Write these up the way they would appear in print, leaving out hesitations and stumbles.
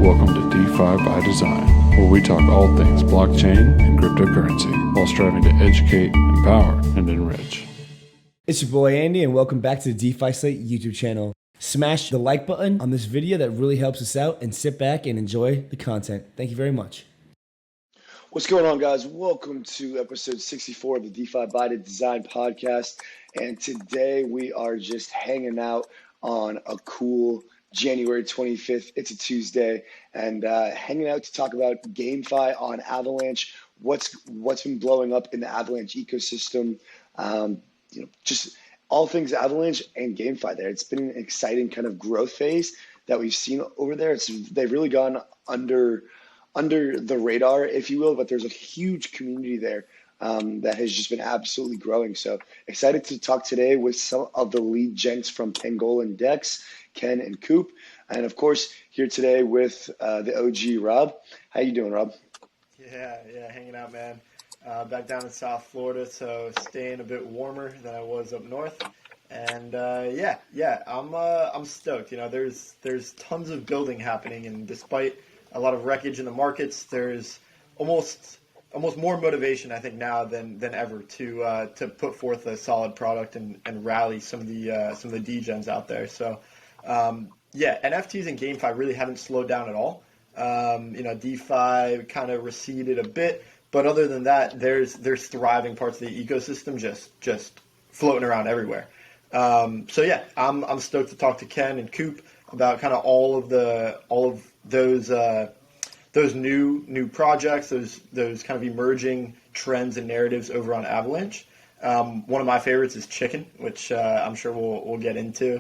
Welcome to DeFi by Design, where we talk all things blockchain and cryptocurrency while striving to educate, empower, and enrich. It's your boy Andy, and welcome back to the DeFi Slate YouTube channel. Smash the like button on this video, that really helps us out, and sit back and enjoy the content. Thank you very much. What's going on, guys? Welcome to episode 64 of the DeFi by Design podcast. And today we are just hanging out on a cool January 25th. It's a Tuesday, and hanging out to talk about GameFi on Avalanche. What's been blowing up in the Avalanche ecosystem? Just all things Avalanche and GameFi there. It's been an exciting kind of growth phase that we've seen over there. They've really gone under the radar, if you will, but there's a huge community there that has just been absolutely growing. So excited to talk today with some of the lead gents from Pangolin Dex, Ken and Coop, and of course here today with the OG Rob. How you doing, Rob? Yeah, hanging out, man. Back down in South Florida, so staying a bit warmer than I was up north. And I'm stoked. You know, there's tons of building happening, and despite a lot of wreckage in the markets, there's almost more motivation, I think, now than ever to put forth a solid product and rally some of the degens out there. So NFTs and GameFi really haven't slowed down at all. DeFi kind of receded a bit, but other than that, there's thriving parts of the ecosystem just floating around everywhere. I'm stoked to talk to Ken and Coop about kind of all of those new projects, those kind of emerging trends and narratives over on Avalanche. One of my favorites is chicken, which I'm sure we'll get into.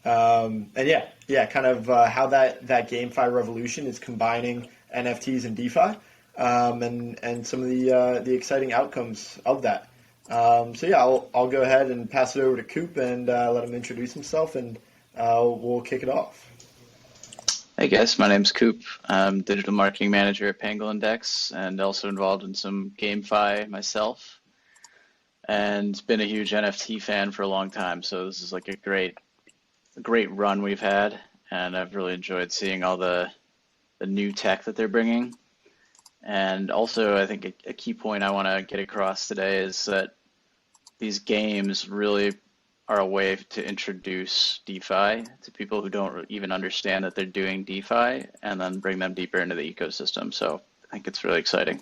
Kind of how that GameFi revolution is combining NFTs and DeFi, and some of the exciting outcomes of that. I'll go ahead and pass it over to Coop and let him introduce himself, and we'll kick it off. Hey guys, my name's Coop. I'm digital marketing manager at Pangolin Dex and also involved in some GameFi myself, and been a huge NFT fan for a long time. So this is like a great run we've had, and I've really enjoyed seeing all the new tech that they're bringing. And also, I think a key point I want to get across today is that these games really are a way to introduce DeFi to people who don't even understand that they're doing DeFi, and then bring them deeper into the ecosystem. So I think it's really exciting.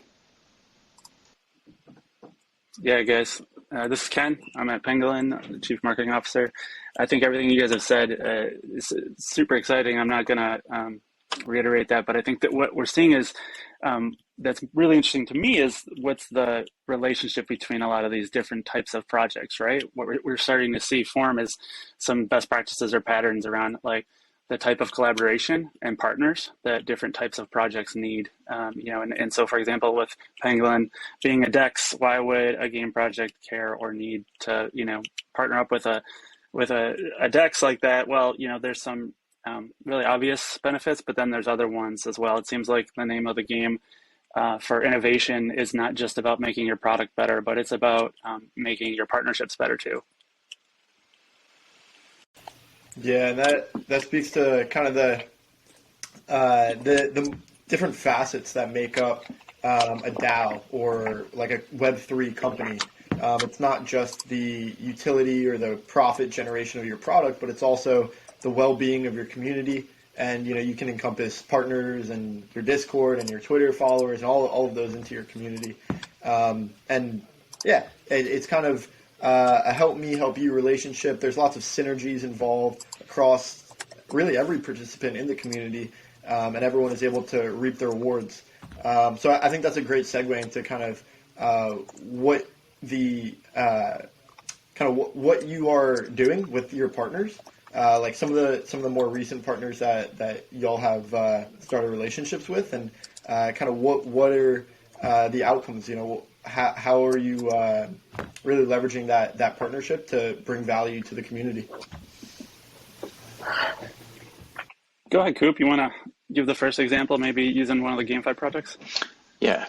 Yeah, guys, this is Ken. I'm at Pangolin, the Chief Marketing Officer. I think everything you guys have said is super exciting. I'm not going to reiterate that, but I think that what we're seeing is that's really interesting to me is what's the relationship between a lot of these different types of projects, right? What we're starting to see form is some best practices or patterns around like the type of collaboration and partners that different types of projects need. And so, for example, with Pangolin being a DEX, why would a game project care or need to, partner up with a DEX like that? Well, there's some really obvious benefits, but then there's other ones as well. It seems like the name of the game for innovation is not just about making your product better, but it's about making your partnerships better too. Yeah, that speaks to kind of the different facets that make up a DAO or like a Web3 company. It's not just the utility or the profit generation of your product, but it's also the well-being of your community. And you can encompass partners and your Discord and your Twitter followers and all of those into your community. It's kind of a help me, help you relationship. There's lots of synergies involved across really every participant in the community, and everyone is able to reap the rewards. So I think that's a great segue into kind of what you are doing with your partners. Like some of the more recent partners that y'all have started relationships with, and kind of what are the outcomes? How are you really leveraging that partnership to bring value to the community? Go ahead, Coop. You want to give the first example, maybe using one of the GameFi projects? Yeah.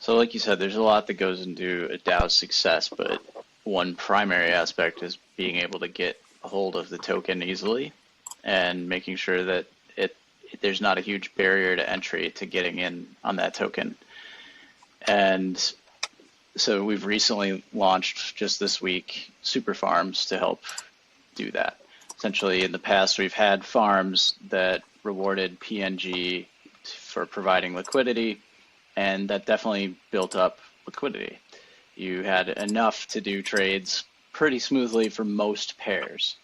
So like you said, there's a lot that goes into a DAO's success, but one primary aspect is being able to get a hold of the token easily and making sure that it there's not a huge barrier to entry to getting in on that token. And so we've recently launched just this week super farms to help do that. Essentially, in the past, we've had farms that rewarded PNG for providing liquidity, and that definitely built up liquidity. You had enough to do trades pretty smoothly for most pairs.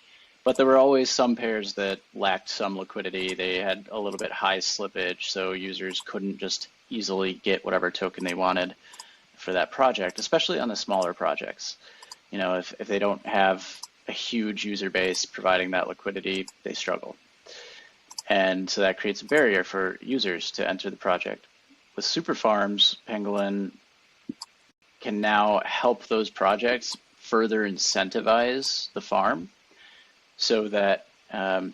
But there were always some pairs that lacked some liquidity. They had a little bit high slippage, so users couldn't just easily get whatever token they wanted for that project, especially on the smaller projects. You know, if they don't have a huge user base providing that liquidity, they struggle. And so that creates a barrier for users to enter the project. With super farms, Pangolin can now help those projects further incentivize the farm so that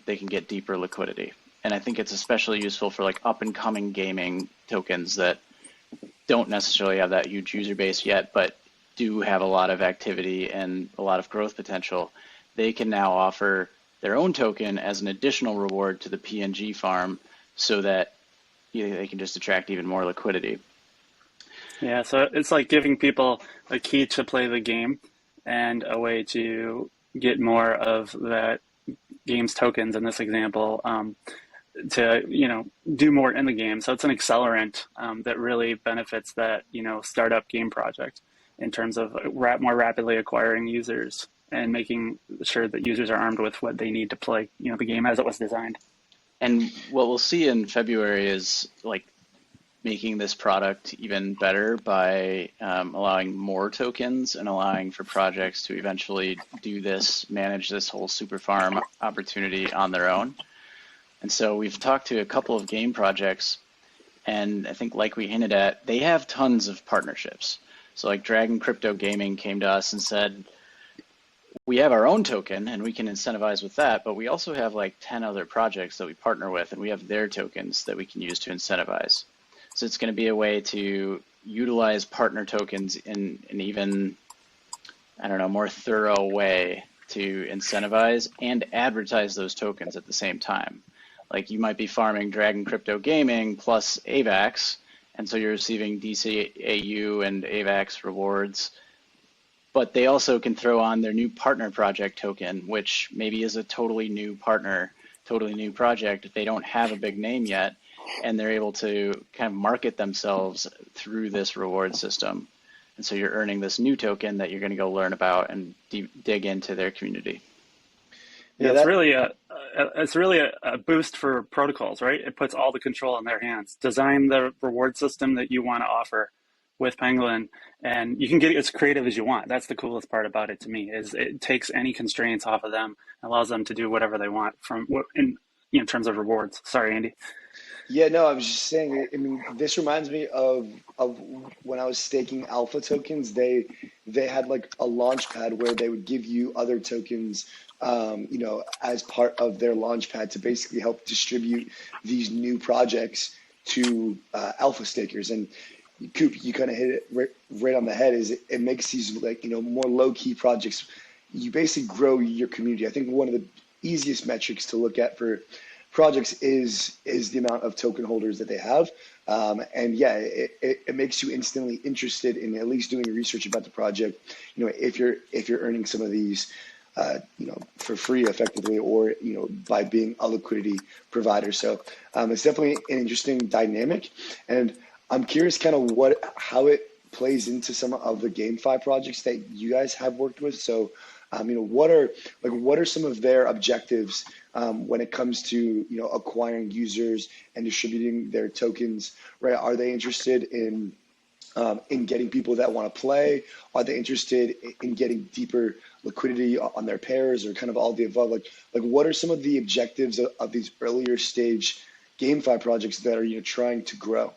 they can get deeper liquidity. And I think it's especially useful for like up and coming gaming tokens that don't necessarily have that huge user base yet, but do have a lot of activity and a lot of growth potential. They can now offer their own token as an additional reward to the PNG farm so that they can just attract even more liquidity. Yeah, so it's like giving people a key to play the game and a way to get more of that game's tokens in this example to do more in the game. So it's an accelerant that really benefits that startup game project in terms of more rapidly acquiring users and making sure that users are armed with what they need to play the game as it was designed. And what we'll see in February is like making this product even better by allowing more tokens and allowing for projects to eventually manage this whole super farm opportunity on their own. And so we've talked to a couple of game projects, and I think like we hinted at, they have tons of partnerships. So like Dragon Crypto Gaming came to us and said, we have our own token and we can incentivize with that, but we also have like 10 other projects that we partner with and we have their tokens that we can use to incentivize. So it's going to be a way to utilize partner tokens in an even, more thorough way to incentivize and advertise those tokens at the same time. Like you might be farming Dragon Crypto Gaming plus AVAX, and so you're receiving DCAU and AVAX rewards, but they also can throw on their new partner project token, which maybe is a totally new partner, totally new project. They don't have a big name yet, and they're able to kind of market themselves through this reward system. And so you're earning this new token that you're going to go learn about and dig into their community. Yeah, it's really a boost for protocols, right? It puts all the control in their hands. Design the reward system that you want to offer with Pangolin, and you can get as creative as you want. That's the coolest part about it to me, is it takes any constraints off of them, allows them to do whatever they want in terms of rewards. Sorry, Andy. Yeah, no, I was just saying, I mean, this reminds me of when I was staking alpha tokens. They had like a launch pad where they would give you other tokens, as part of their launch pad to basically help distribute these new projects to alpha stakers. And Coop, you kind of hit it right on the head. Is it makes these more low key projects. You basically grow your community. I think one of the easiest metrics to look at for projects is the amount of token holders that they have, and yeah, it makes you instantly interested in at least doing research about the project. If you're earning some of these, for free effectively, or by being a liquidity provider. So it's definitely an interesting dynamic, and I'm curious kind of how it plays into some of the GameFi projects that you guys have worked with. So what are some of their objectives when it comes to acquiring users and distributing their tokens, right? Are they interested in getting people that want to play? Are they interested in getting deeper liquidity on their pairs, or kind of all the above? Like what are some of the objectives of these earlier stage GameFi projects that are trying to grow?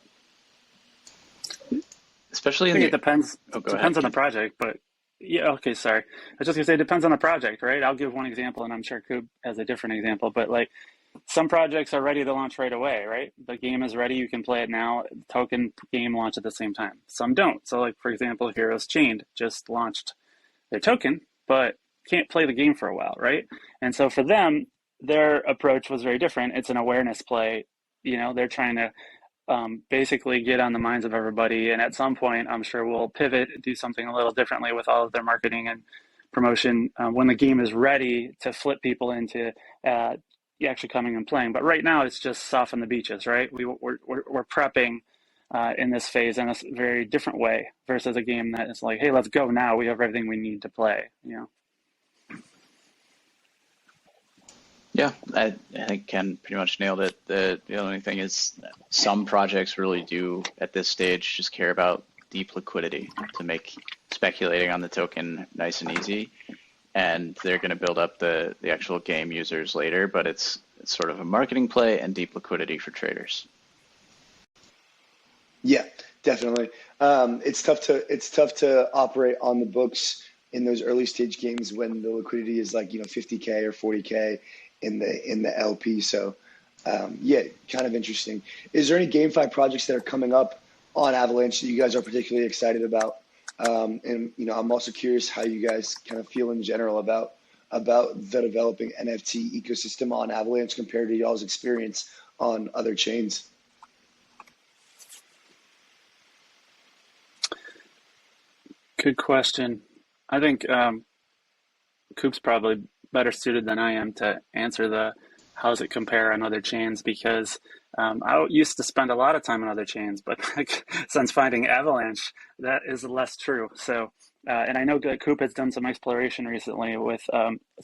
Especially I think it depends. Depends on the project, but yeah, okay, sorry. I was just gonna say it depends on the project, right? I'll give one example, and I'm sure Coop has a different example, but like some projects are ready to launch right away, right? The game is ready, you can play it now, token game launch at the same time. Some don't. So like, for example, Heroes Chained just launched their token, but can't play the game for a while, right? And so for them, their approach was very different. It's an awareness play They're trying to basically get on the minds of everybody. And at some point, I'm sure we'll pivot, do something a little differently with all of their marketing and promotion when the game is ready to flip people into actually coming and playing. But right now, it's just soften the beaches, right? We're prepping in this phase in a very different way versus a game that is like, hey, let's go now. We have everything we need to play. Yeah, I think Ken pretty much nailed it. The only thing is some projects really do at this stage just care about deep liquidity to make speculating on the token nice and easy. And they're going to build up the actual game users later, but it's sort of a marketing play and deep liquidity for traders. Yeah, definitely. It's tough to operate on the books in those early stage games when the liquidity is like 50K or 40K in the LP. So yeah, kind of interesting. Is there any GameFi projects that are coming up on Avalanche that you guys are particularly excited about? And I'm also curious how you guys kind of feel in general about the developing NFT ecosystem on Avalanche compared to y'all's experience on other chains. Good question. I think Coop's probably better suited than I am to answer the how does it compare on other chains, because I used to spend a lot of time on other chains, but since finding Avalanche, that is less true. So, and I know that Coop has done some exploration recently with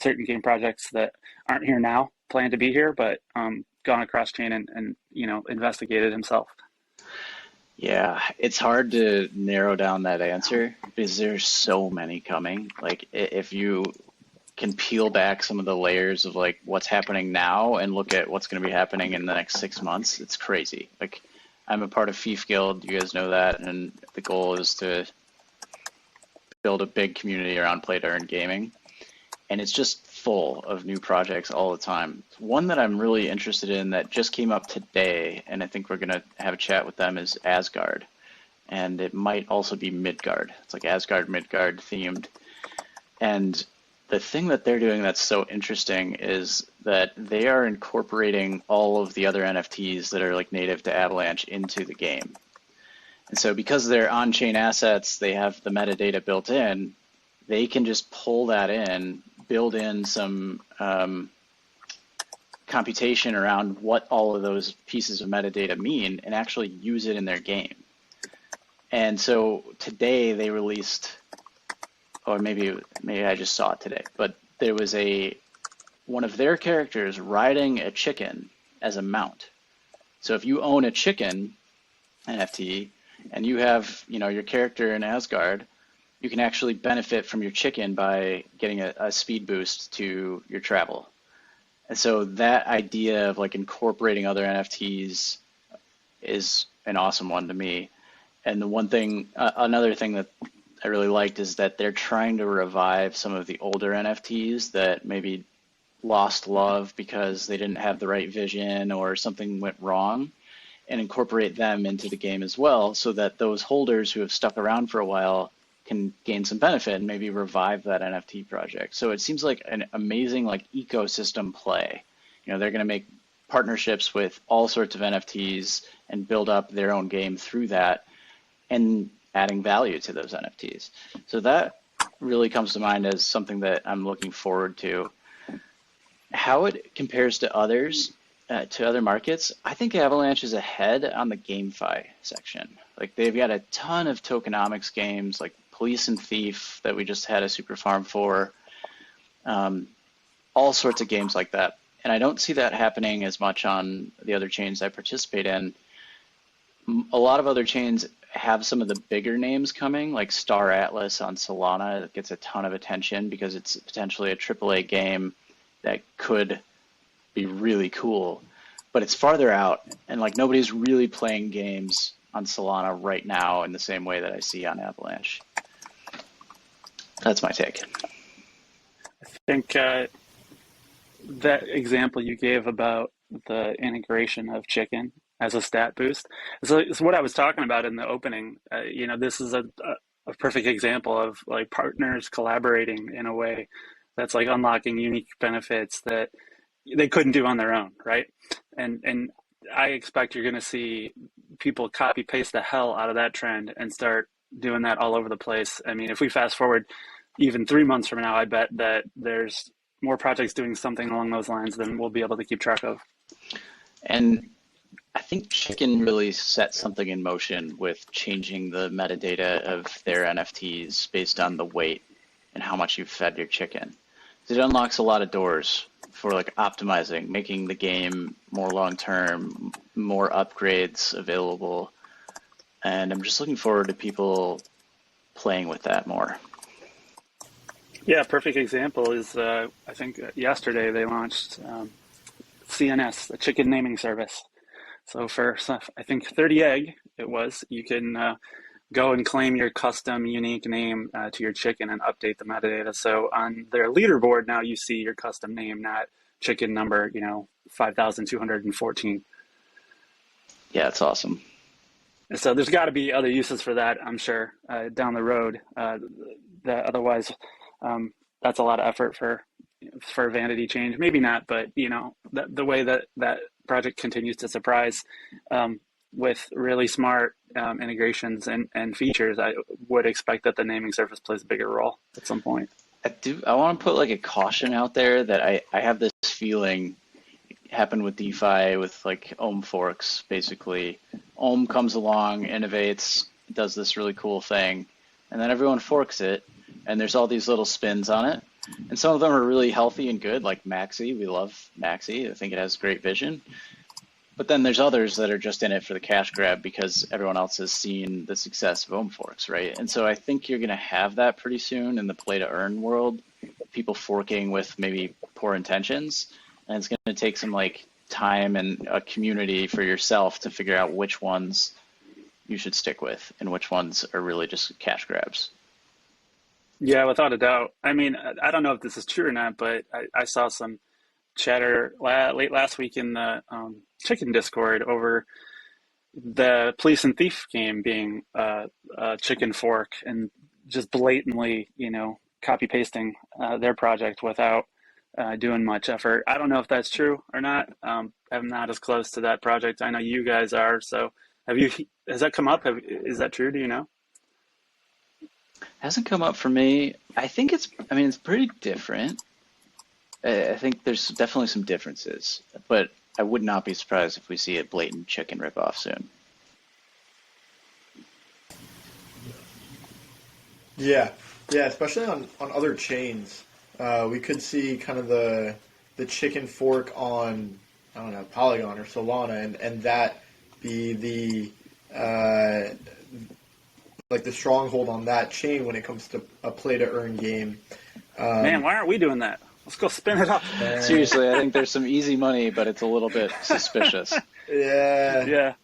certain game projects that aren't here now, plan to be here, but gone across chain and investigated himself. Yeah, it's hard to narrow down that answer because there's so many coming. Like if you can peel back some of the layers of like what's happening now and look at what's going to be happening in the next 6 months, it's crazy. Like I'm a part of Fief Guild, you guys know that, and the goal is to build a big community around play to earn gaming, and it's just full of new projects all the time. One that I'm really interested in that just came up today, and I think we're going to have a chat with them, is Asgard, and it might also be Midgard. It's like Asgard, Midgard themed, and the thing that they're doing that's so interesting is that they are incorporating all of the other NFTs that are like native to Avalanche into the game. And so because they're on-chain assets, they have the metadata built in, they can just pull that in, build in some computation around what all of those pieces of metadata mean and actually use it in their game. And so today they released, or maybe I just saw it today, but there was one of their characters riding a chicken as a mount. So if you own a chicken NFT and you have your character in Asgard, you can actually benefit from your chicken by getting a speed boost to your travel. And so that idea of like incorporating other NFTs is an awesome one to me. And the one thing, another thing that I really liked is that they're trying to revive some of the older NFTs that maybe lost love because they didn't have the right vision or something went wrong, and incorporate them into the game as well, so that those holders who have stuck around for a while can gain some benefit and maybe revive that NFT project. So it seems like an amazing like ecosystem play. They're going to make partnerships with all sorts of NFTs and build up their own game through that, and adding value to those NFTs. So that really comes to mind as something that I'm looking forward to. How it compares to others, to other markets, I think Avalanche is ahead on the GameFi section. Like they've got a ton of tokenomics games like Police and Thief that we just had a super farm for, all sorts of games like that. And I don't see that happening as much on the other chains I participate in. A lot of other chains have some of the bigger names coming, like Star Atlas on Solana. It gets a ton of attention because it's potentially a AAA game that could be really cool, but it's farther out, and like nobody's really playing games on Solana right now in the same way that I see on Avalanche. That's my take. I think that example you gave about the integration of chicken as a stat boost is what I was talking about in the opening. This is a perfect example of like partners collaborating in a way that's like unlocking unique benefits that they couldn't do on their own, right? And I expect you're going to see people copy paste the hell out of that trend and start doing that all over the place. I mean, if we fast forward even 3 months from now, I bet that there's more projects doing something along those lines than we'll be able to keep track of. And I think Chicken really set something in motion with changing the metadata of their NFTs based on the weight and how much you've fed your chicken. It unlocks a lot of doors for like optimizing, making the game more long-term, more upgrades available. And I'm just looking forward to people playing with that more. Yeah, a perfect example is I think yesterday they launched CNS, a chicken naming service. So for, I think 30 egg it was, you can go and claim your custom unique name to your chicken and update the metadata. So on their leaderboard now you see your custom name, not chicken number, 5,214. Yeah, it's awesome. So there's got to be other uses for that, I'm sure, down the road. That otherwise, that's a lot of effort for vanity change. Maybe not, but the way that project continues to surprise with really smart integrations and features, I would expect that the naming service plays a bigger role at some point. I want to put like a caution out there that I have this feeling happened with DeFi with like Ohm forks. Basically, Ohm comes along, innovates, does this really cool thing, and then everyone forks it, and there's all these little spins on it. And some of them are really healthy and good, like Maxi. We love Maxi. I think it has great vision. But then there's others that are just in it for the cash grab because everyone else has seen the success of Ohm forks, right? And so I think you're going to have that pretty soon in the play to earn world, people forking with maybe poor intentions. And it's going to take some like time and a community for yourself to figure out which ones you should stick with and which ones are really just cash grabs. Yeah, without a doubt. I mean, I don't know if this is true or not, but I saw some chatter late last week in the chicken Discord over the police and thief game being a chicken fork and just blatantly, copy pasting their project without doing much effort. I don't know if that's true or not. I'm not as close to that project. I know you guys are. So has that come up? Is that true? Do you know? Hasn't come up for me. I think it's pretty different. I think there's definitely some differences, but I would not be surprised if we see a blatant chicken ripoff soon. Yeah, especially on other chains. We could see kind of the chicken fork on, I don't know, Polygon or Solana, and that be the like the stronghold on that chain when it comes to a play to earn game. Man, why aren't we doing that? Let's go spin it up. Seriously, I think there's some easy money, but it's a little bit suspicious. Yeah, totally.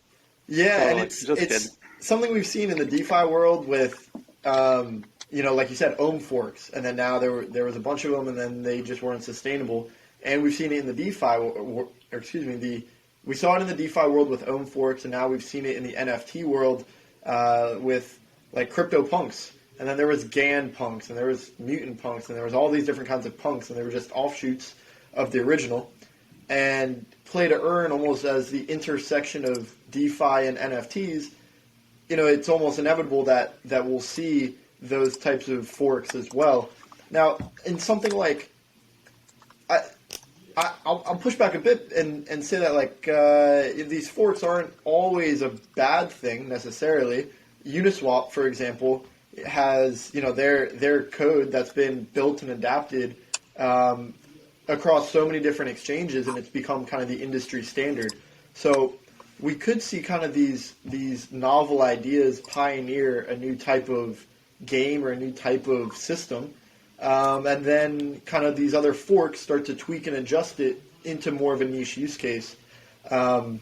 And it's something we've seen in the DeFi world with, like you said, Ohm forks, and then now there was a bunch of them, and then they just weren't sustainable. And we've seen it in the we saw it in the DeFi world with Ohm forks, and now we've seen it in the NFT world with like crypto punks. And then there was GAN punks, and there was mutant punks, and there was all these different kinds of punks, and they were just offshoots of the original. And play to earn, almost as the intersection of DeFi and NFTs, it's almost inevitable that we'll see those types of forks as well. Now, in something like, I'll push back a bit and say that like these forks aren't always a bad thing necessarily. Uniswap, for example, has their code that's been built and adapted across so many different exchanges, and it's become kind of the industry standard. So we could see kind of these novel ideas pioneer a new type of game or a new type of system, and then kind of these other forks start to tweak and adjust it into more of a niche use case. And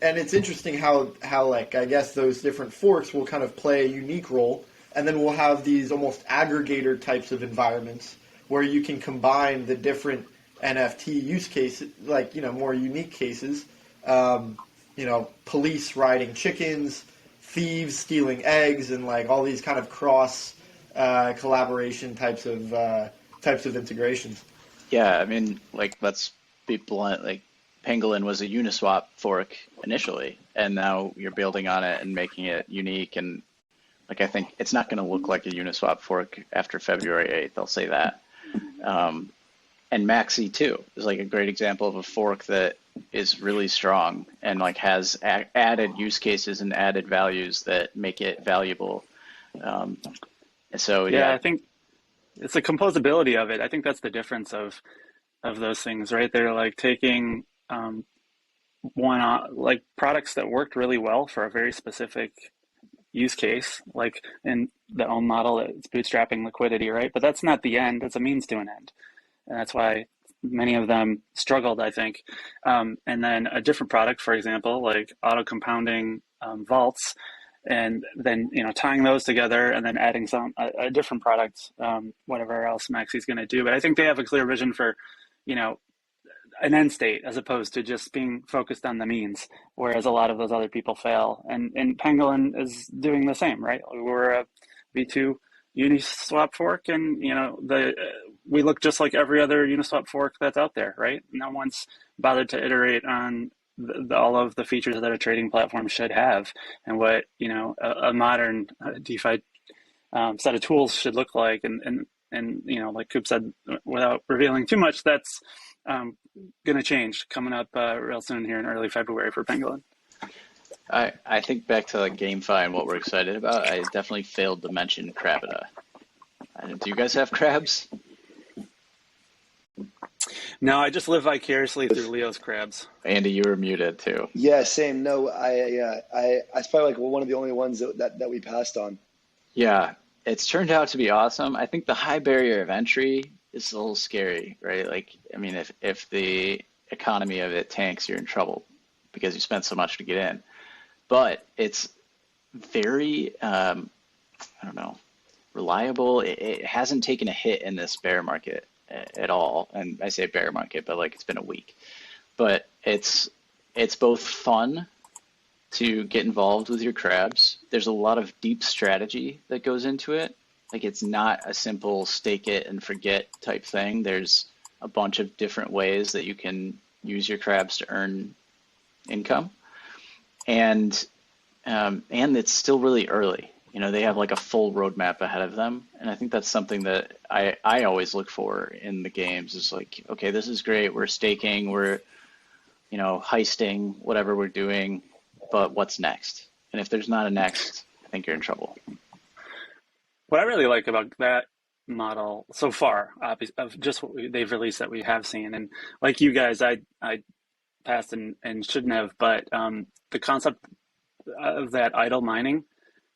it's interesting how like I guess those different forks will kind of play a unique role, and then we'll have these almost aggregator types of environments where you can combine the different NFT use cases, like more unique cases. Police riding chickens, thieves stealing eggs, and like all these kind of cross collaboration types of integrations. Yeah, I mean, like let's be blunt. Like Pangolin was a Uniswap fork initially, and now you're building on it and making it unique. And like, I think it's not going to look like a Uniswap fork after February 8th. I'll say that. And Maxi too is like a great example of a fork that is really strong and like has added use cases and added values that make it valuable. And so Yeah, I think it's the composability of it. I think that's the difference of those things, right? They're like taking like products that worked really well for a very specific use case, like in the own model, it's bootstrapping liquidity, right? But that's not the end; it's a means to an end, and that's why many of them struggled, I think. And then a different product, for example, like auto compounding vaults, and then tying those together and then adding a different product, whatever else Maxi's going to do. But I think they have a clear vision for an end state as opposed to just being focused on the means, whereas a lot of those other people fail. And Pangolin is doing the same, right? We're a V2 Uniswap fork, and we look just like every other Uniswap fork that's out there, right? No one's bothered to iterate on all of the features that a trading platform should have, and what a modern DeFi set of tools should look like. And like Coop said, without revealing too much, that's going to change coming up real soon here in early February for Pangolin. I think back to like GameFi and what we're excited about. I definitely failed to mention Crabida. Do you guys have crabs? No, I just live vicariously through Leo's crabs. Andy, you were muted too. Yeah, same. No, I probably like one of the only ones that we passed on. Yeah, it's turned out to be awesome. I think the high barrier of entry is a little scary, right? Like, I mean, if the economy of it tanks, you're in trouble because you spent so much to get in. But it's very, reliable. It hasn't taken a hit in this bear market at all. And I say bear market, but like it's been a week. But it's both fun to get involved with your crabs. There's a lot of deep strategy that goes into it. Like, it's not a simple stake it and forget type thing. There's a bunch of different ways that you can use your crabs to earn income. And it's still really early. They have like a full roadmap ahead of them. And I think that's something that I always look for in the games is like, okay, this is great. We're staking, we're, heisting, whatever we're doing, but what's next? And if there's not a next, I think you're in trouble. What I really like about that model so far, of just what they've released that we have seen, and like you guys, I passed and shouldn't have, but the concept of that idle mining.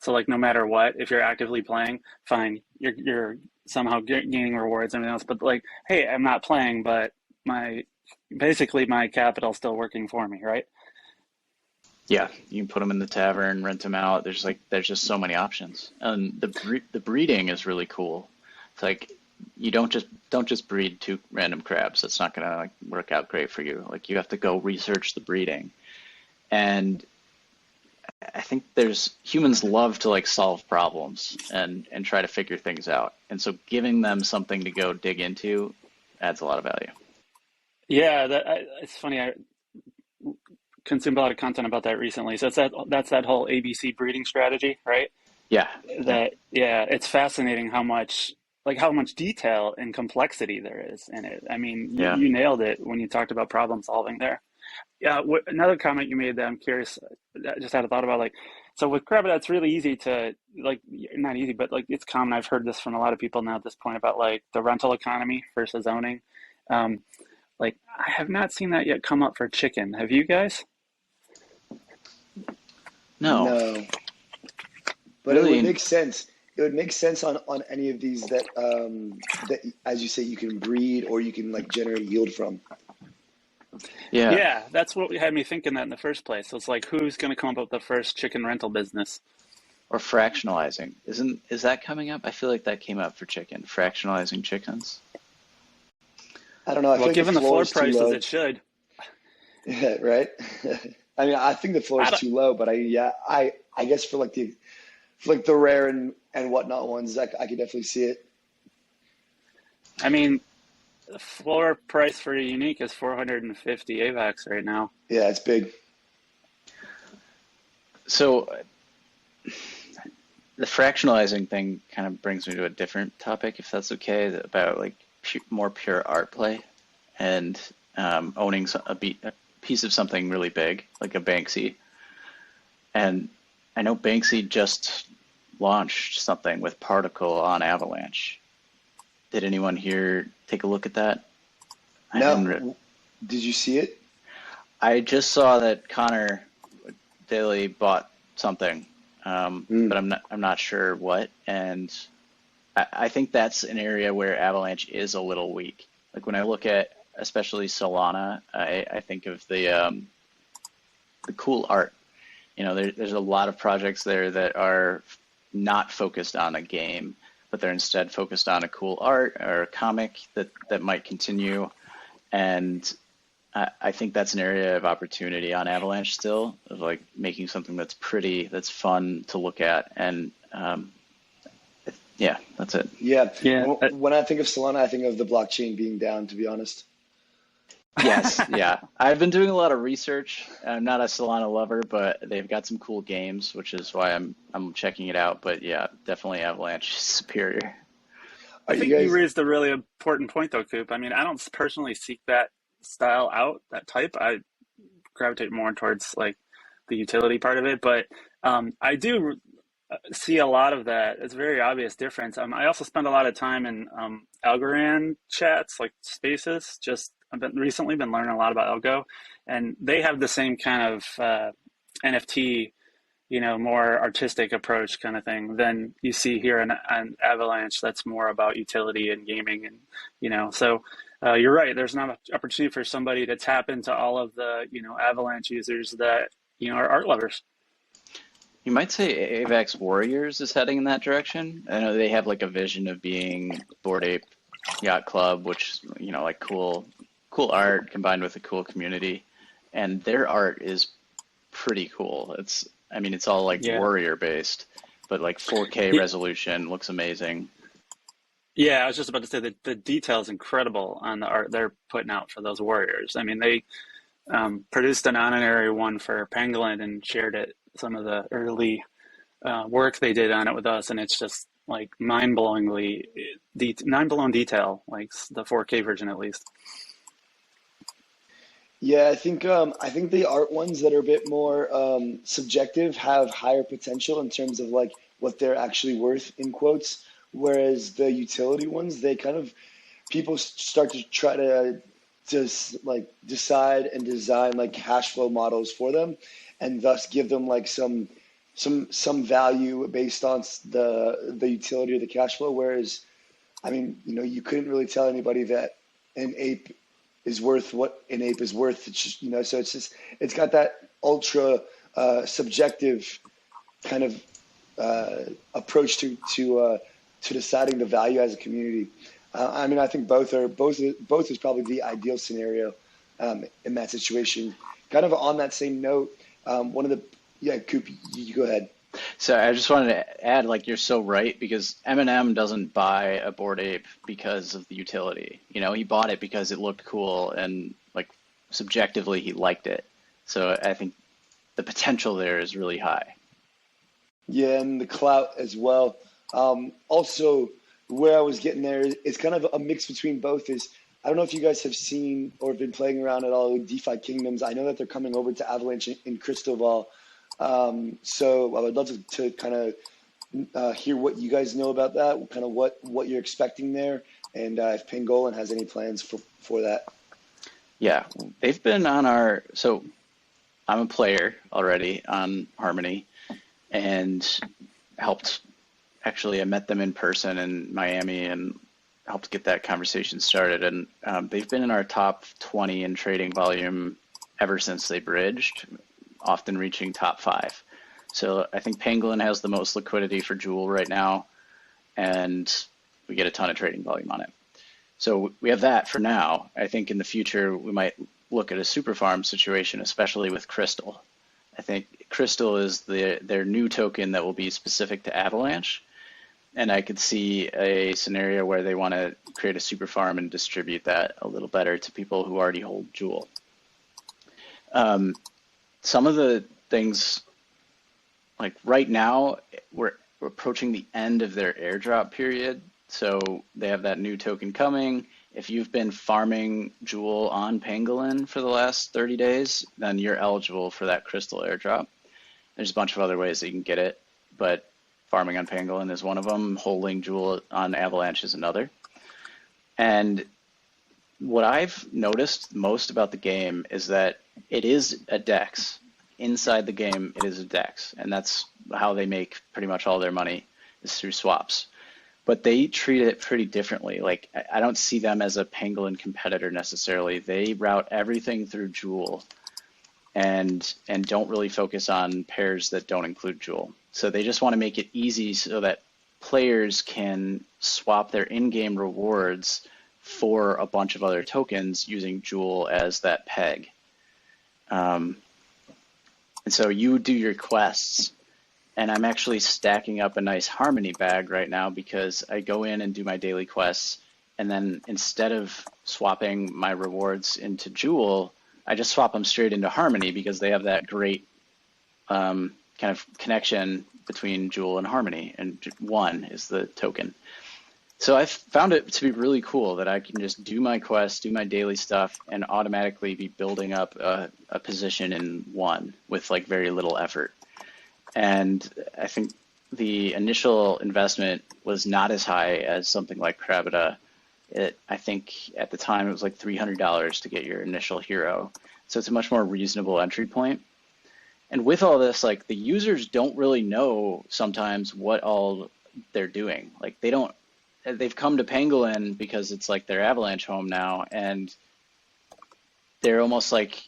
So like, no matter what, if you're actively playing, fine, you're somehow gaining rewards and everything else. But like, hey, I'm not playing, but my capital's still working for me, right? Yeah, you can put them in the tavern, rent them out. There's just so many options, and the breeding is really cool. It's like you don't just breed two random crabs. That's not gonna like work out great for you. Like, you have to go research the breeding, and I think humans love to like solve problems and try to figure things out, and so giving them something to go dig into adds a lot of value. Yeah, it's funny. I consumed a lot of content about that recently. So that's that whole ABC breeding strategy, right? Yeah. It's fascinating how much detail and complexity there is in it. I mean, you nailed it when you talked about problem solving there. Yeah. Another comment you made that I'm curious, I just had a thought about, like, so with Crabida, it's really easy to, like, not easy, but like, it's common. I've heard this from a lot of people now at this point about like the rental economy versus owning. Like, I have not seen that yet come up for chicken. Have you guys? No. But really? It would make sense. It would make sense on any of these that, as you say, you can breed or you can like generate yield from. Yeah, that's what had me thinking that in the first place. So it's like, who's going to come up with the first chicken rental business? Or fractionalizing. Is that coming up? I feel like that came up for chicken. Fractionalizing chickens. I don't know. Well, given the floor prices, it should. Yeah, right. I mean, I think the floor is too low, but I guess for the rare and whatnot ones, I could definitely see it. I mean, The floor price for a unique is 450 AVAX right now. Yeah, it's big. So the fractionalizing thing kind of brings me to a different topic, if that's okay, about like more pure art play and owning a piece of something really big, like a Banksy. And I know Banksy just launched something with Particle on Avalanche. Did anyone here take a look at that? No. Did you see it? I just saw that Connor Daly bought something, but I'm not sure what. And I think that's an area where Avalanche is a little weak. Like when I look at especially Solana, I think of the cool art. You know, there's a lot of projects there that are not focused on a game, but they're instead focused on a cool art or a comic that might continue. And I think that's an area of opportunity on Avalanche still, of like making something that's pretty, that's fun to look at. And yeah, that's it. Yeah. Yeah. When I think of Solana, I think of the blockchain being down, to be honest. Yes, yeah. I've been doing a lot of research. I'm not a Solana lover, but they've got some cool games, which is why I'm checking it out. But yeah, definitely Avalanche is superior. I think you raised a really important point though, Coop. I mean, I don't personally seek that style out, that type. I gravitate more towards like the utility part of it, but I do see a lot of that. It's a very obvious difference. I also spend a lot of time in Algorand chats, like spaces. I've recently been learning a lot about Algo, and they have the same kind of NFT, more artistic approach kind of thing than you see here on Avalanche. That's more about utility and gaming, and so you're right. There's not an opportunity for somebody to tap into all of the Avalanche users that are art lovers. You might say AVAX Warriors is heading in that direction. I know they have like a vision of being Bored Ape Yacht Club, which like cool art combined with a cool community, and their art is pretty cool. It's all like warrior based, but like 4K resolution, looks amazing. Yeah, I was just about to say that the detail is incredible on the art they're putting out for those warriors. I mean, they produced an honorary one for Pangolin and shared it, some of the early work they did on it with us, and it's just like mind-blowing detail, like the 4K version at least. Yeah, I think the art ones that are a bit more subjective have higher potential in terms of like what they're actually worth in quotes, whereas the utility ones, they kind of people start to try to just like decide and design like cash flow models for them, and thus give them like some value based on the utility or the cash flow. Whereas, I mean, you couldn't really tell anybody that an ape is worth what an ape is worth. It's just, so it's got that ultra subjective kind of approach to deciding the value as a community. I think both is probably the ideal scenario in that situation. Kind of on that same note, Coop, you go ahead. So I just wanted to add, like, you're so right, because Eminem doesn't buy a Bored Ape because of the utility. He bought it because it looked cool and like subjectively he liked it. So I think the potential there is really high. Yeah, and the clout as well. Also, where I was getting there, it's kind of a mix between both. I don't know if you guys have seen or been playing around at all with DeFi Kingdoms. I know that they're coming over to Avalanche in Crystal. So I would love to kind of hear what you guys know about that, kind of what you're expecting there, and if Pangolin has any plans for that. Yeah, they've been on so I'm a player already on Harmony, and I met them in person in Miami and helped get that conversation started. And they've been in our top 20 in trading volume ever since they bridged, often reaching top 5. So I think Pangolin has the most liquidity for Jewel right now, and we get a ton of trading volume on it. So we have that for now. I think in the future we might look at a super farm situation, especially with Crystal. I think Crystal is their new token that will be specific to Avalanche, And I could see a scenario where they want to create a super farm and distribute that a little better to people who already hold Jewel. Some of the things, like right now, we're approaching the end of their airdrop period. So they have that new token coming. If you've been farming Jewel on Pangolin for the last 30 days, then you're eligible for that crystal airdrop. There's a bunch of other ways that you can get it, but farming on Pangolin is one of them. Holding Jewel on Avalanche is another. And what I've noticed most about the game is that it is a DEX. Inside the game, it is a DEX, and that's how they make pretty much all their money, is through swaps. But they treat it pretty differently. Like, I don't see them as a Pangolin competitor necessarily. They route everything through Jewel and don't really focus on pairs that don't include Jewel. So they just want to make it easy so that players can swap their in-game rewards for a bunch of other tokens using Jewel as that peg. And so you do your quests, and I'm actually stacking up a nice Harmony bag right now because I go in and do my daily quests, and then instead of swapping my rewards into Jewel, I just swap them straight into Harmony because they have that great kind of connection between Jewel and Harmony, and one is the token. So I found it to be really cool that I can just do my quests, do my daily stuff, and automatically be building up a position in one with like very little effort. And I think the initial investment was not as high as something like Krabita. I think at the time it was like $300 to get your initial hero. So it's a much more reasonable entry point. And with all this, like the users don't really know sometimes what all they're doing. Like they've come to Pangolin because it's like their Avalanche home now, and they're almost like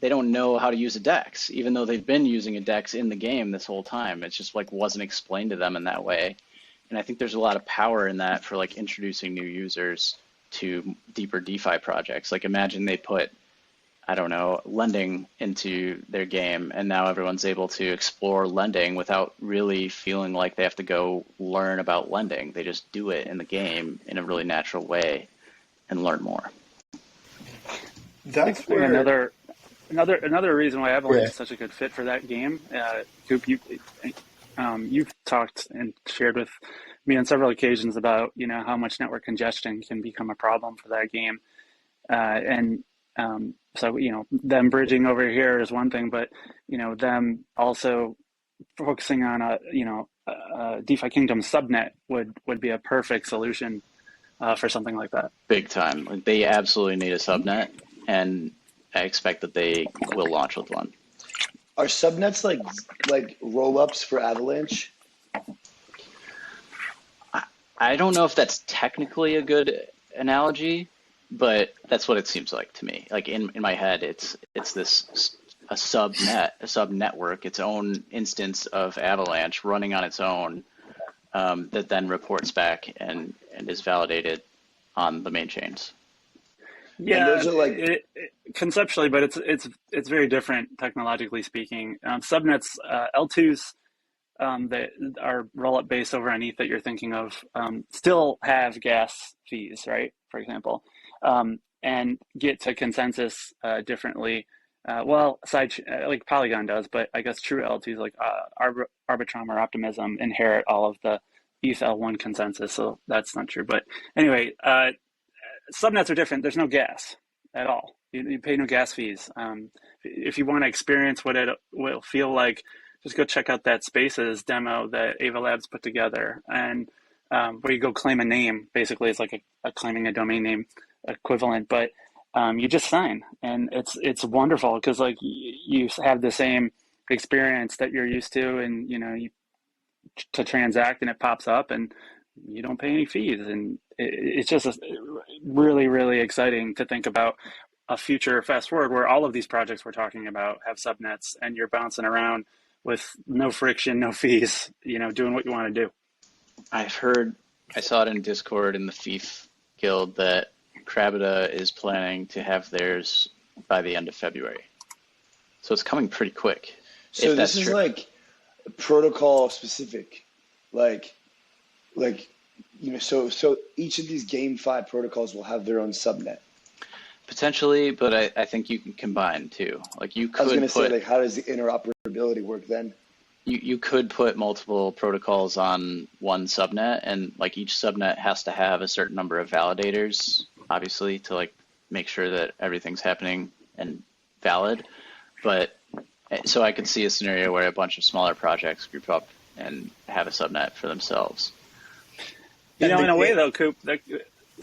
they don't know how to use a DEX, even though they've been using a DEX in the game this whole time. It's just like wasn't explained to them in that way. And I think there's a lot of power in that for like introducing new users to deeper DeFi projects. Like imagine they put, I don't know, lending into their game, and now everyone's able to explore lending without really feeling like they have to go learn about lending. They just do it in the game in a really natural way and learn more. That's where another reason why Avalanche is such a good fit for that game. Coop, you've talked and shared with me on several occasions about how much network congestion can become a problem for that game, so, them bridging over here is one thing, but, them also focusing on a DeFi Kingdom subnet would be a perfect solution for something like that. Big time. Like they absolutely need a subnet, and I expect that they will launch with one. Are subnets like roll-ups for Avalanche? I don't know if that's technically a good analogy, but that's what it seems like to me. Like in my head, it's this a subnet, a subnetwork, its own instance of Avalanche running on its own that then reports back and is validated on the main chains. Yeah, and those are like conceptually, but it's very different technologically speaking. Subnets, L2s that are roll-up based over on ETH that you're thinking of still have gas fees, right? For example. And get to consensus differently. Like Polygon does, but I guess true L2s like Arbitrum or Optimism inherit all of the ETH L1 consensus, so that's not true. But anyway, subnets are different. There's no gas at all. You pay no gas fees. If you want to experience what it will feel like, just go check out that Spaces demo that Ava Labs put together, and where you go claim a name. Basically, it's like a claiming a domain name equivalent, but you just sign, and it's wonderful because like you have the same experience that you're used to, and to transact, and it pops up, and you don't pay any fees, and it's just really, really exciting to think about a future fast forward where all of these projects we're talking about have subnets, and you're bouncing around with no friction, no fees, doing what you want to do. I saw it in Discord in the Thief Guild that Krabita is planning to have theirs by the end of February. So it's coming pretty quick. So this is like protocol specific. Like Like, so each of these GameFi protocols will have their own subnet. Potentially, but I think you can combine too. Like you I was going could to say, put like, how does the interoperability work then? you could put multiple protocols on one subnet, and like each subnet has to have a certain number of validators, obviously, to like make sure that everything's happening and valid. But so I could see a scenario where a bunch of smaller projects group up and have a subnet for themselves. You know, And in a way though, Coop,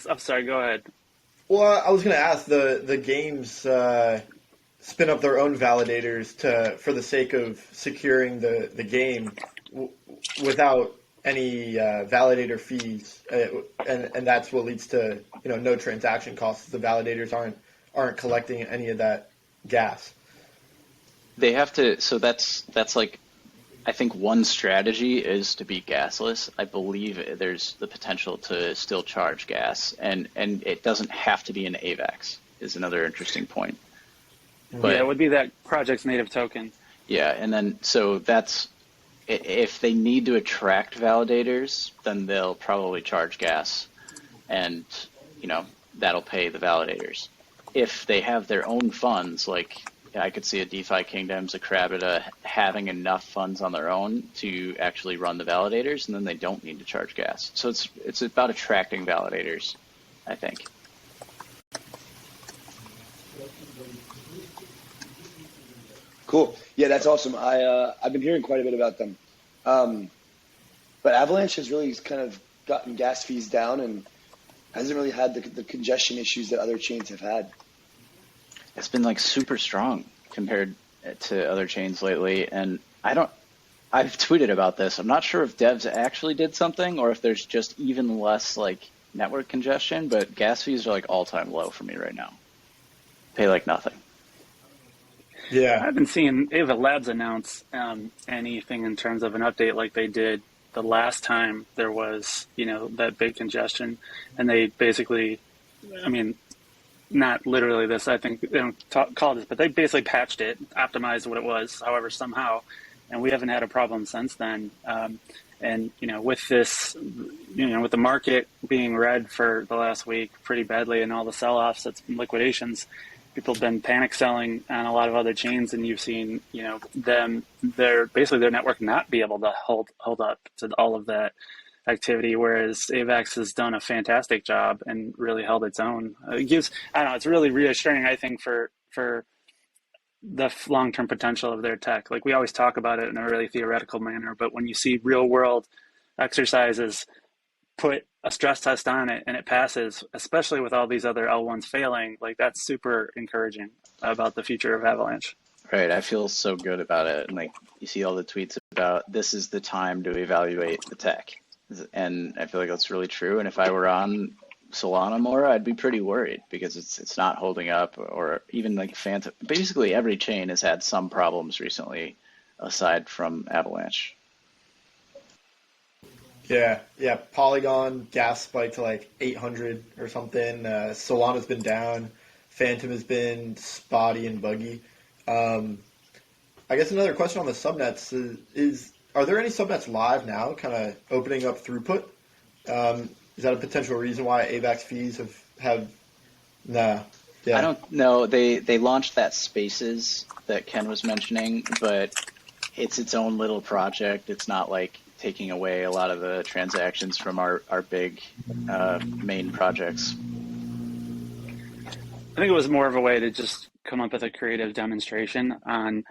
I'm sorry, go ahead. Well, I was going to ask the games spin up their own validators for the sake of securing the game without any validator fees, and that's what leads to no transaction costs. The validators aren't collecting any of that gas. They have to, so that's like, I think one strategy is to be gasless. I believe there's the potential to still charge gas, and it doesn't have to be an AVAX is another interesting point. But yeah, it would be that project's native token. yeah, and then so that's, if they need to attract validators, then they'll probably charge gas, and that'll pay the validators. If they have their own funds, like I could see a DeFi Kingdoms, a Krabita having enough funds on their own to actually run the validators, and then they don't need to charge gas. So it's about attracting validators, I think. Cool. Yeah, that's awesome. I've been hearing quite a bit about them. But Avalanche has really kind of gotten gas fees down and hasn't really had the congestion issues that other chains have had. It's been like super strong compared to other chains lately, and I've tweeted about this. I'm not sure if devs actually did something or if there's just even less like network congestion, but gas fees are like all-time low for me right now. Pay like nothing. Yeah, I haven't seen Avalanche announce anything in terms of an update like they did the last time there was, that big congestion, and they basically, I mean, not literally this, I think they don't call this, but they basically patched it, optimized what it was, however, somehow, and we haven't had a problem since then. And, with this, with the market being red for the last week pretty badly and all the sell-offs, that's liquidations, people have been panic selling on a lot of other chains, and you've seen, their network not be able to hold up to all of that activity, whereas AVAX has done a fantastic job and really held its own. It's really reassuring, I think, for the long-term potential of their tech. Like we always talk about it in a really theoretical manner, but when you see real-world exercises put a stress test on it and it passes, especially with all these other L1s failing, like that's super encouraging about the future of Avalanche. Right, I feel so good about it, and like you see all the tweets about this is the time to evaluate the tech. And I feel like that's really true. And if I were on Solana more, I'd be pretty worried because it's not holding up, or even like Phantom. Basically, every chain has had some problems recently, aside from Avalanche. yeah. Polygon gas spiked to like 800 or something. Solana's been down. Phantom has been spotty and buggy. I guess another question on the subnets is are there any subnets live now, kind of opening up throughput? Is that a potential reason why AVAX fees have nah? Yeah. I don't know. They launched that Spaces that Ken was mentioning, but it's its own little project. It's not like taking away a lot of the transactions from our big main projects. I think it was more of a way to just come up with a creative demonstration on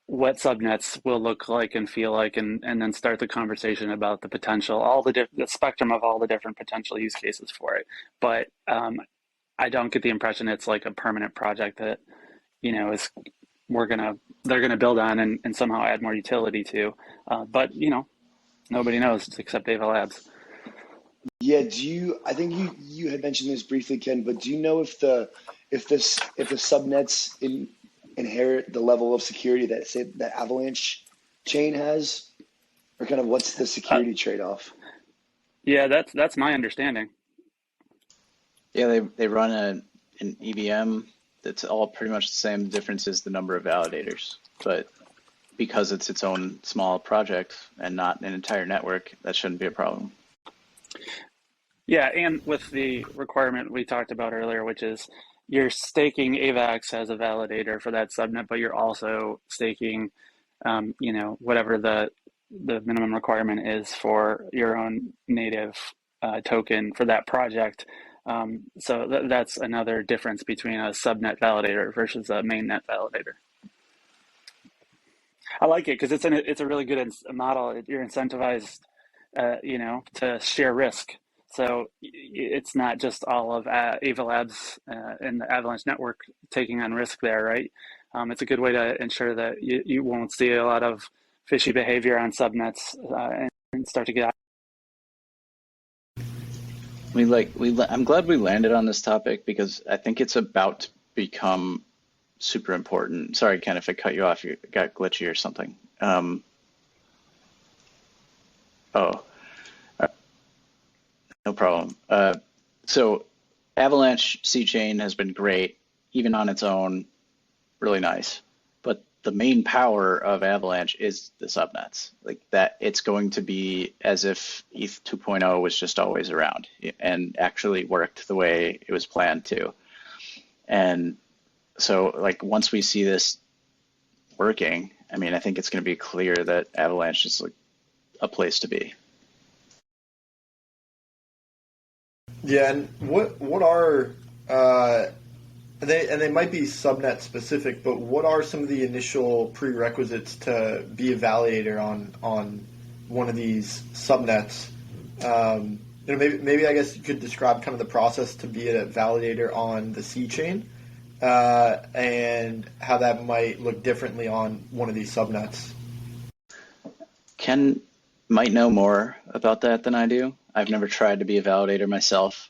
what subnets will look like and feel like, and then start the conversation about the potential, the spectrum of all the different potential use cases for it. But I don't get the impression it's like a permanent project that, they're gonna build on and somehow add more utility to. But nobody knows except Ava Labs. Yeah, I think you had mentioned this briefly, Ken, but do you know if the subnets inherit the level of security that Avalanche chain has, or kind of what's the security trade-off? Yeah, that's my understanding. Yeah, they run an EVM that's all pretty much the same. The difference is the number of validators, but because it's its own small project and not an entire network, that shouldn't be a problem. Yeah, and with the requirement we talked about earlier, which is you're staking AVAX as a validator for that subnet, but you're also staking, whatever the minimum requirement is for your own native token for that project. So that's another difference between a subnet validator versus a mainnet validator. I like it because it's a really good model. You're incentivized, to share risk. So it's not just all of Ava Labs and the Avalanche network taking on risk there, right? It's a good way to ensure that you won't see a lot of fishy behavior on subnets and start to get. I'm glad we landed on this topic because I think it's about to become super important. Sorry, Ken, if I cut you off, you got glitchy or something. No problem. So Avalanche C chain has been great, even on its own, really nice. But the main power of Avalanche is the subnets. Like that, it's going to be as if ETH 2.0 was just always around and actually worked the way it was planned to. And so, like, once we see this working, I mean, I think it's going to be clear that Avalanche is like a place to be. Yeah, and what are they might be subnet specific, but what are some of the initial prerequisites to be a validator on one of these subnets? Maybe I guess you could describe kind of the process to be a validator on the C chain, and how that might look differently on one of these subnets. Ken might know more about that than I do. I've never tried to be a validator myself,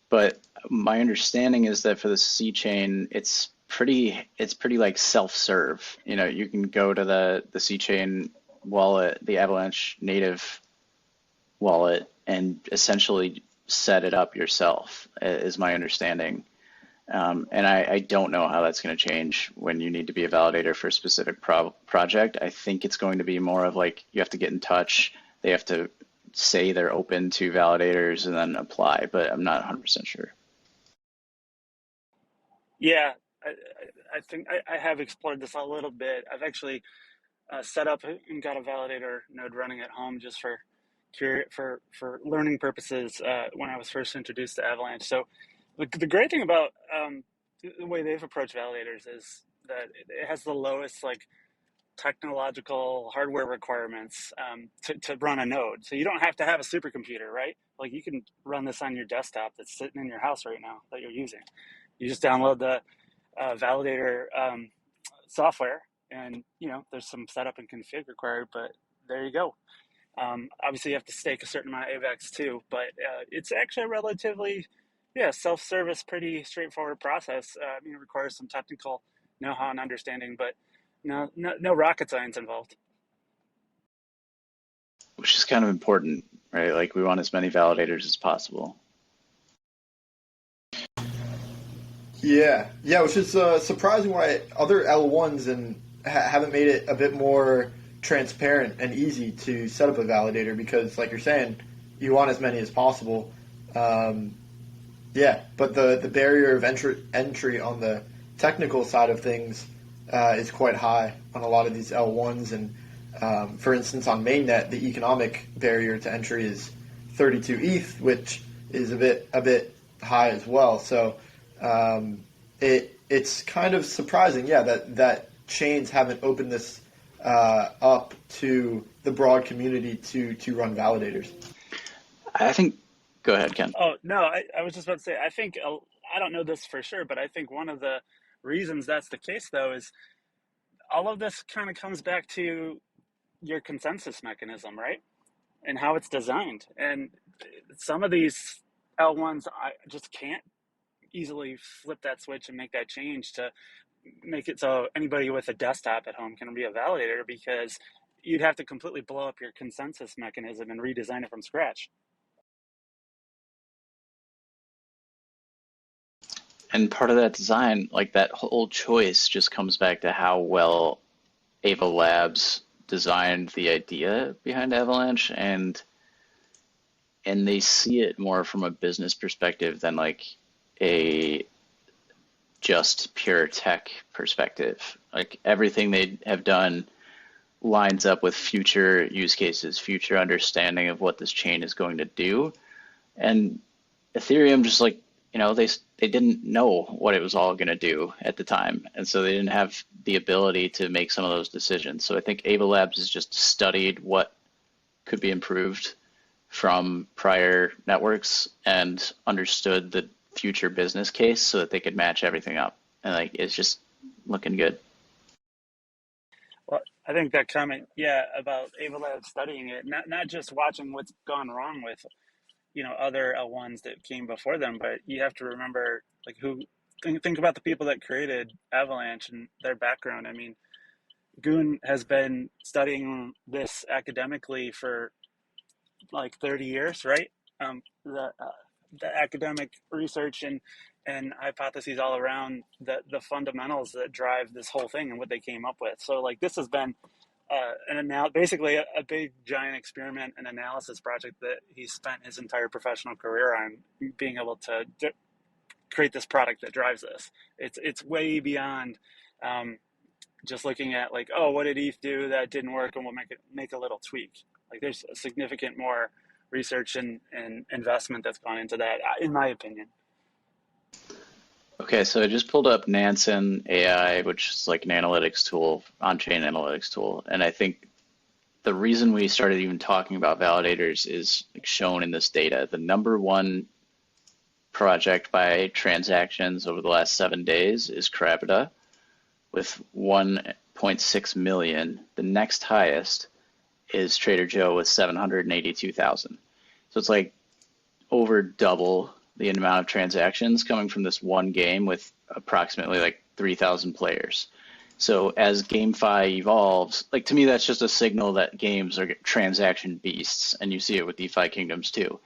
but my understanding is that for the C chain, it's pretty like self-serve. You can go to the C chain wallet, the Avalanche native wallet, and essentially set it up yourself, is my understanding. And I don't know how that's going to change when you need to be a validator for a specific project. I think it's going to be more of like you have to get in touch. They have to say they're open to validators and then apply, but I'm not 100% sure. Yeah, I think I have explored this a little bit. I've actually set up and got a validator node running at home just for learning purposes when I was first introduced to Avalanche. So the great thing about the way they've approached validators is that it has the lowest technological hardware requirements to run a node. So you don't have to have a supercomputer, right? Like you can run this on your desktop that's sitting in your house right now that you're using. You just download the validator software, and there's some setup and config required, but there you go. Obviously, you have to stake a certain amount of AVAX too, but it's actually a relatively self-service, pretty straightforward process. It requires some technical know-how and understanding, but no rocket science involved. Which is kind of important, right? Like we want as many validators as possible. Yeah, which is surprising why other L1s haven't made it a bit more transparent and easy to set up a validator, because like you're saying, you want as many as possible. But the barrier of entry on the technical side of things is quite high on a lot of these L1s. And for instance, on mainnet, the economic barrier to entry is 32 ETH, which is a bit high as well. So it's kind of surprising, that chains haven't opened this up to the broad community to run validators. I think. Go ahead, Ken. Oh no, I was just about to say. I think I don't know this for sure, but I think one of the reasons that's the case, though, is all of this kind of comes back to your consensus mechanism, right? And how it's designed. And some of these L1s, I just can't easily flip that switch and make that change to make it so anybody with a desktop at home can be a validator, because you'd have to completely blow up your consensus mechanism and redesign it from scratch. And part of that design, like that whole choice, just comes back to how well Ava Labs designed the idea behind Avalanche. And and they see it more from a business perspective than like a just pure tech perspective. Like everything they have done lines up with future use cases, future understanding of what this chain is going to do. And Ethereum just like, they didn't know what it was all going to do at the time. And so they didn't have the ability to make some of those decisions. So I think Ava Labs has just studied what could be improved from prior networks and understood the future business case so that they could match everything up. And like, it's just looking good. Well, I think that comment, about Avalab studying it, not just watching what's gone wrong with, other L1s that came before them, but you have to remember, like, think about the people that created Avalanche and their background. I mean, Goon has been studying this academically for like 30 years, right? The academic research and hypotheses all around the fundamentals that drive this whole thing and what they came up with. So like this has been basically a big giant experiment and analysis project that he spent his entire professional career on, being able to create this product that drives this. It's way beyond just looking at like, oh, what did ETH do that didn't work, and we'll make a little tweak. Like there's a significant more research and investment that's gone into that, in my opinion. Okay, so I just pulled up Nansen AI, which is like an analytics tool, on-chain analytics tool. And I think the reason we started even talking about validators is shown in this data. The number one project by transactions over the last 7 days is Krabita with 1.6 million. The next highest is Trader Joe with 782,000. So it's like over double the amount of transactions coming from this one game with approximately like 3,000 players. So as GameFi evolves, like to me, that's just a signal that games are transaction beasts, and you see it with DeFi kingdoms too.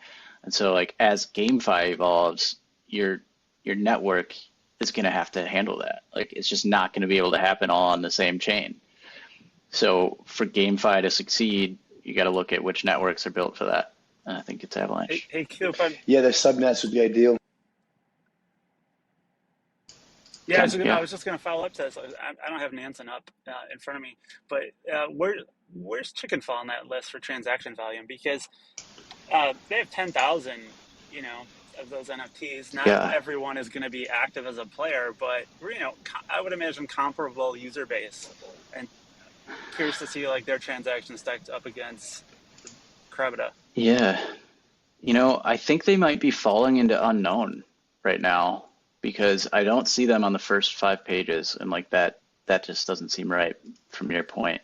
And so like as GameFi evolves, your network is going to have to handle that. Like it's just not going to be able to happen all on the same chain. So for GameFi to succeed, you got to look at which networks are built for that. And I think it's Avalanche. Hey, Yeah, their subnets would be ideal. Yeah, I was just going to follow up to this. I don't have Nansen up in front of me, but where's Chicken fall on that list for transaction volume? Because they have 10,000, of those NFTs. Not everyone is going to be active as a player, but I would imagine comparable user base. And curious to see like their transactions stacked up against Krabita. Yeah. I think they might be falling into unknown right now because I don't see them on the first 5 pages, and like that just doesn't seem right from your point.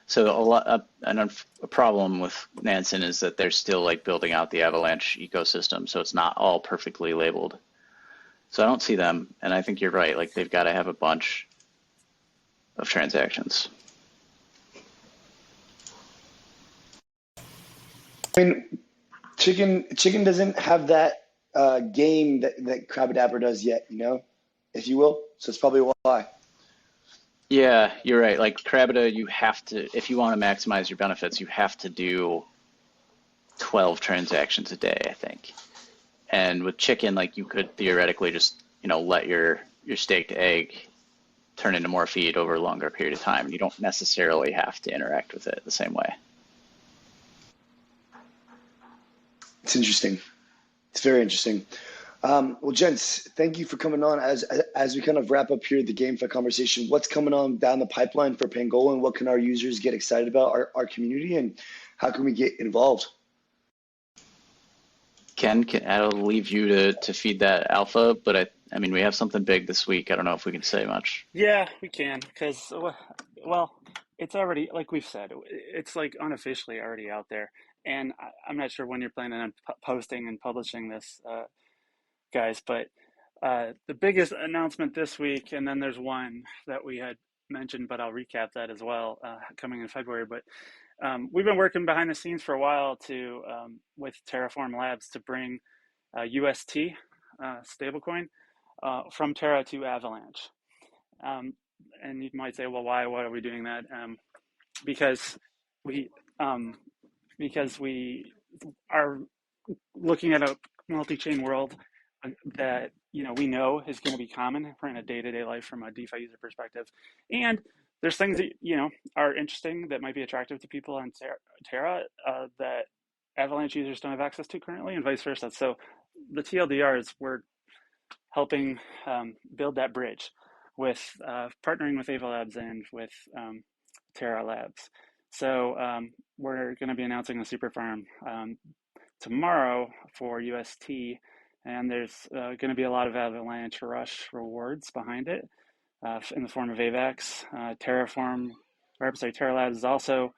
So a problem with Nansen is that they're still like building out the Avalanche ecosystem, so it's not all perfectly labeled. So I don't see them, and I think you're right. Like they've got to have a bunch of transactions. I mean, Chicken doesn't have that game that Krabadabra does yet, if you will. So it's probably why. Yeah, you're right. Like Krabita, you have to, if you want to maximize your benefits, you have to do 12 transactions a day, I think. And with Chicken, like you could theoretically just, let your staked egg turn into more feed over a longer period of time. You don't necessarily have to interact with it the same way. It's interesting. It's very interesting. Well, gents, thank you for coming on. As we kind of wrap up here the GameFi conversation, what's coming on down the pipeline for Pangolin? What can our users get excited about, our community, and how can we get involved? Ken, I'll leave you to feed that alpha, but I mean, we have something big this week. I don't know if we can say much. Yeah, we can, because, well, it's already, like we've said, it's like unofficially already out there. And I'm not sure when you're planning on posting and publishing this, guys, but the biggest announcement this week, and then there's one that we had mentioned, but I'll recap that as well, coming in February. But we've been working behind the scenes for a while with Terraform Labs to bring UST stablecoin from Terra to Avalanche. And you might say, well, why are we doing that? Because we our looking at a multi-chain world that we know is going to be common for in a day-to-day life from a DeFi user perspective, and there's things that are interesting that might be attractive to people on Terra that Avalanche users don't have access to currently, and vice versa. So the TLDR is we're helping build that bridge with partnering with Ava Labs and with Terra Labs. So we're going to be announcing the super farm tomorrow for UST, and there's going to be a lot of Avalanche Rush rewards behind it in the form of AVAX. Terra Labs is also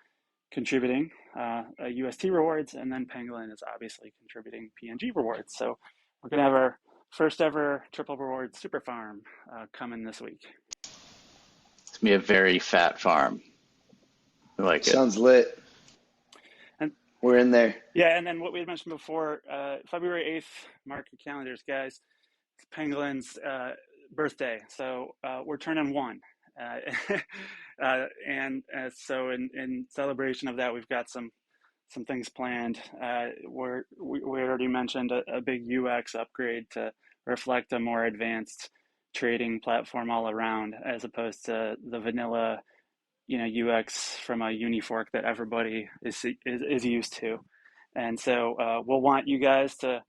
contributing UST rewards, and then Pangolin is obviously contributing PNG rewards. So we're going to have our first ever triple reward super farm coming this week. It's going to be a very fat farm. I like it. Sounds lit. And we're in there. Yeah, and then what we had mentioned before, February 8th, mark your calendars, guys. It's Pangolin's birthday, so we're turning 1. So in celebration of that, we've got some things planned. We already mentioned a big UX upgrade to reflect a more advanced trading platform all around, as opposed to the vanilla, UX from a Unifork that everybody is used to. And so we'll want you guys to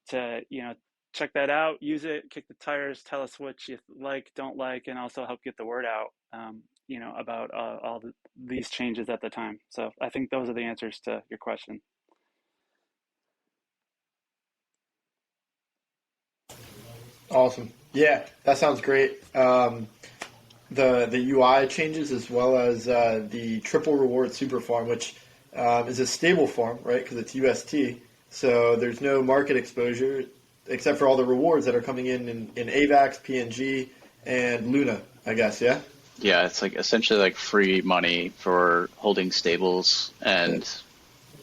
check that out, use it, kick the tires, tell us what you like, don't like, and also help get the word out, about all these changes at the time. So I think those are the answers to your question. Awesome. Yeah, that sounds great. The UI changes, as well as the triple reward super farm, which is a stable farm, right? Because it's UST. So there's no market exposure except for all the rewards that are coming in AVAX, PNG, and Luna, I guess, yeah? Yeah, it's like essentially like free money for holding stables, and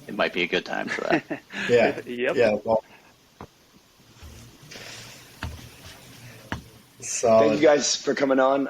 it might be a good time for that. Yeah. Yep. Yeah. Well, solid. Thank you guys for coming on.